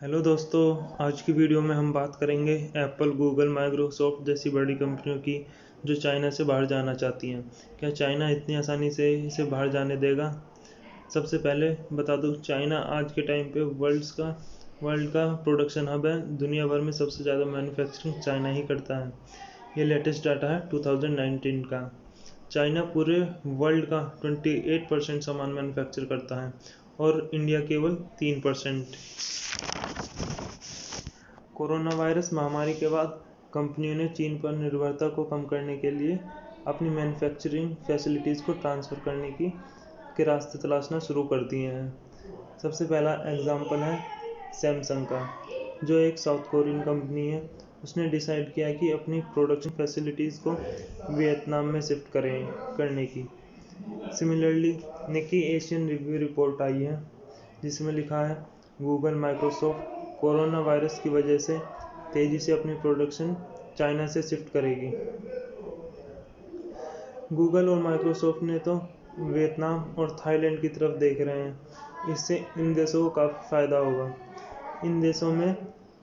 Hello दोस्तों। आज की वीडियो में हम बात करेंगे एप्पल, गूगल, माइक्रोसॉफ्ट जैसी बड़ी कंपनियों की जो चाइना से बाहर जाना चाहती हैं। क्या चाइना इतनी आसानी से इसे बाहर जाने देगा? सबसे पहले बता दूं, चाइना आज के टाइम पे वर्ल्ड का प्रोडक्शन हब है। दुनिया भर में सबसे ज़्यादा मैन्युफैक्चरिंग चाइना ही करता है। ये लेटेस्ट डाटा है 2019 का। चाइना पूरे वर्ल्ड का 28% सामान मैन्युफैक्चर करता है और इंडिया केवल 3%। कोरोना वायरस महामारी के बाद कंपनियों ने चीन पर निर्भरता को कम करने के लिए अपनी मैन्युफैक्चरिंग फैसिलिटीज़ को ट्रांसफ़र करने के रास्ते तलाशना शुरू कर दिए हैं। सबसे पहला एग्जांपल है सैमसंग का, जो एक साउथ कोरियन कंपनी है। उसने डिसाइड किया कि अपनी प्रोडक्शन फैसिलिटीज़ को वियतनाम में शिफ्ट करने की। सिमिलरली निकी एशियन रिव्यू रिपोर्ट आई है जिसमें लिखा है गूगल, माइक्रोसॉफ्ट कोरोना वायरस की वजह से तेज़ी से अपनी प्रोडक्शन चाइना से शिफ्ट करेगी। गूगल और माइक्रोसॉफ्ट ने तो वियतनाम और थाईलैंड की तरफ देख रहे हैं। इससे इन देशों को काफ़ी फ़ायदा होगा। इन देशों में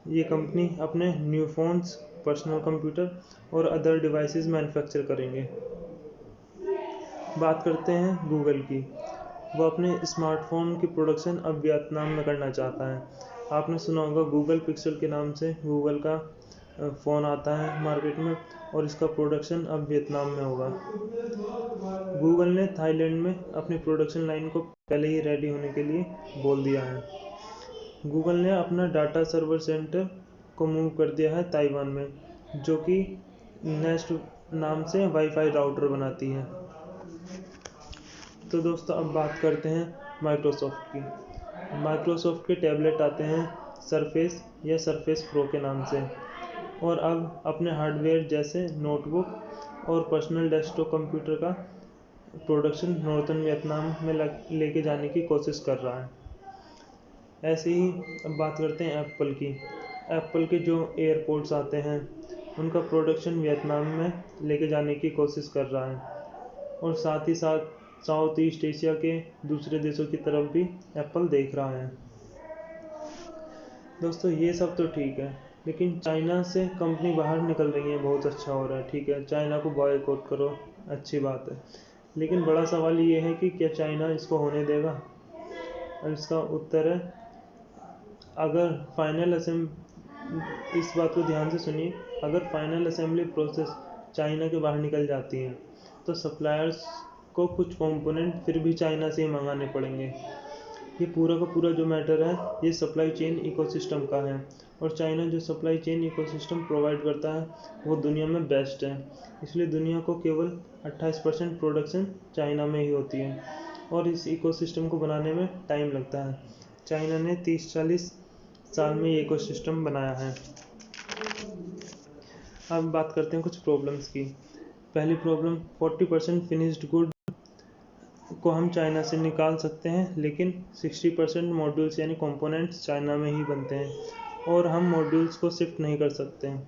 ये कंपनी अपने न्यू फ़ोन्स, पर्सनल कंप्यूटर और अदर डिवाइसेस मैन्युफैक्चर करेंगे। बात करते हैं गूगल की। वो अपने स्मार्टफोन की प्रोडक्शन अब वियतनाम में करना चाहता है। आपने सुना होगा गूगल पिक्सल के नाम से गूगल का फ़ोन आता है मार्केट में, और इसका प्रोडक्शन अब वियतनाम में होगा। गूगल ने थाईलैंड में अपनी प्रोडक्शन लाइन को पहले ही रेडी होने के लिए बोल दिया है। गूगल ने अपना डाटा सर्वर सेंटर को मूव कर दिया है ताइवान में, जो कि नेस्ट नाम से वाईफाई राउटर बनाती है। तो दोस्तों अब बात करते हैं माइक्रोसॉफ्ट की। माइक्रोसॉफ्ट के टैबलेट आते हैं सरफेस या सरफेस प्रो के नाम से, और अब अपने हार्डवेयर जैसे नोटबुक और पर्सनल डेस्कटॉप कंप्यूटर का प्रोडक्शन नॉर्थन वियतनाम में लेके जाने की कोशिश कर रहा है। ऐसे ही अब बात करते हैं एप्पल की। एप्पल के जो एयरपोर्ट्स आते हैं उनका प्रोडक्शन वियतनाम में लेके जाने की कोशिश कर रहा है, और साथ ही साथ साउथ ईस्ट एशिया के दूसरे देशों की तरफ भी एप्पल देख रहा है। दोस्तों ये सब तो ठीक है, लेकिन चाइना से कंपनी बाहर निकल रही है, बहुत अच्छा हो रहा है। ठीक है, चाइना को बॉयकॉट करो, अच्छी बात है, लेकिन बड़ा सवाल ये है कि क्या चाइना इसको होने देगा? और इसका उत्तर है, अगर फाइनल असेंबली, इस बात को ध्यान से सुनिए, अगर फाइनल असेंबली प्रोसेस चाइना के बाहर निकल जाती है तो सप्लायर्स को कुछ कंपोनेंट फिर भी चाइना से ही मंगाने पड़ेंगे। ये पूरा का पूरा जो मैटर है ये सप्लाई चेन इकोसिस्टम का है, और चाइना जो सप्लाई चेन इकोसिस्टम प्रोवाइड करता है वो दुनिया में बेस्ट है। इसलिए दुनिया को केवल 28% प्रोडक्शन चाइना में ही होती है, और इस इकोसिस्टम को बनाने में टाइम लगता है। चाइना ने 30-40 साल में ये इकोसिस्टम बनाया है। अब बात करते हैं कुछ प्रॉब्लम्स की। पहली प्रॉब्लम, 40% फिनिश्ड गुड को हम चाइना से निकाल सकते हैं, लेकिन 60% मॉड्यूल्स यानी कंपोनेंट्स चाइना में ही बनते हैं और हम मॉड्यूल्स को शिफ्ट नहीं कर सकते हैं।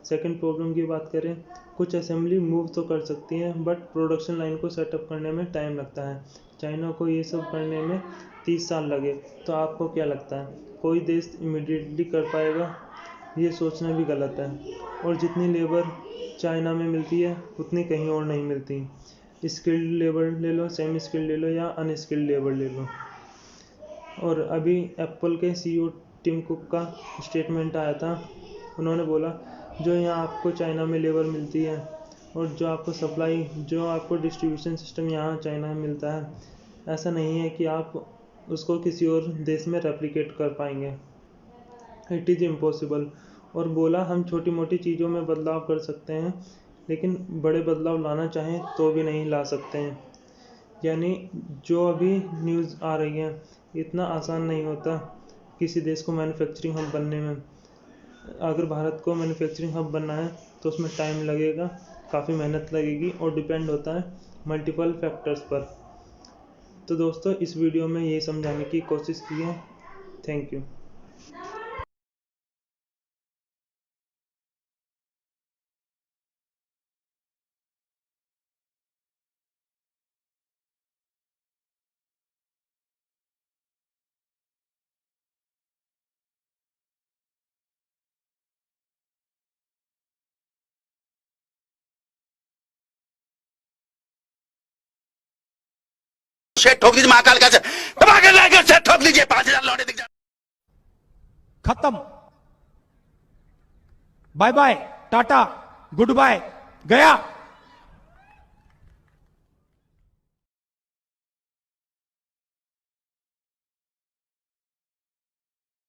सेकंड प्रॉब्लम की बात करें, कुछ असेंबली मूव तो कर सकती हैं बट प्रोडक्शन लाइन को सेटअप करने में टाइम लगता है। चाइना को ये सब करने में 30 साल लगे, तो आपको क्या लगता है कोई देश इमीडिएटली कर पाएगा? ये सोचना भी गलत है। और जितनी लेबर चाइना में मिलती है उतनी कहीं और नहीं मिलती। स्किल्ड लेबर ले लो, सेमी स्किल्ड ले लो या अनस्किल्ड लेबर ले लो। और अभी एप्पल के सीईओ टिम कुक का स्टेटमेंट आया था। उन्होंने बोला, जो यहाँ आपको चाइना में लेबर मिलती है और जो आपको डिस्ट्रीब्यूशन सिस्टम यहाँ चाइना में मिलता है, ऐसा नहीं है कि आप उसको किसी और देश में रेप्लिकेट कर पाएंगे। It is impossible. और बोला, हम छोटी मोटी चीज़ों में बदलाव कर सकते हैं, लेकिन बड़े बदलाव लाना चाहें तो भी नहीं ला सकते हैं। यानी जो अभी न्यूज़ आ रही है, इतना आसान नहीं होता किसी देश को मैन्युफैक्चरिंग हब बनने में। अगर भारत को मैन्युफैक्चरिंग हब बनना है तो उसमें टाइम लगेगा, काफ़ी मेहनत लगेगी, और डिपेंड होता है मल्टीपल फैक्टर्स पर। तो दोस्तों इस वीडियो में ये समझाने की कोशिश की है। Thank you. शेट ठोक दीजिए, महाकाल का धमाके लाकर शेट ठोक दीजिए, 5,000 लौटे दिख जाए। खत्म, bye bye, tata, good bye, गया।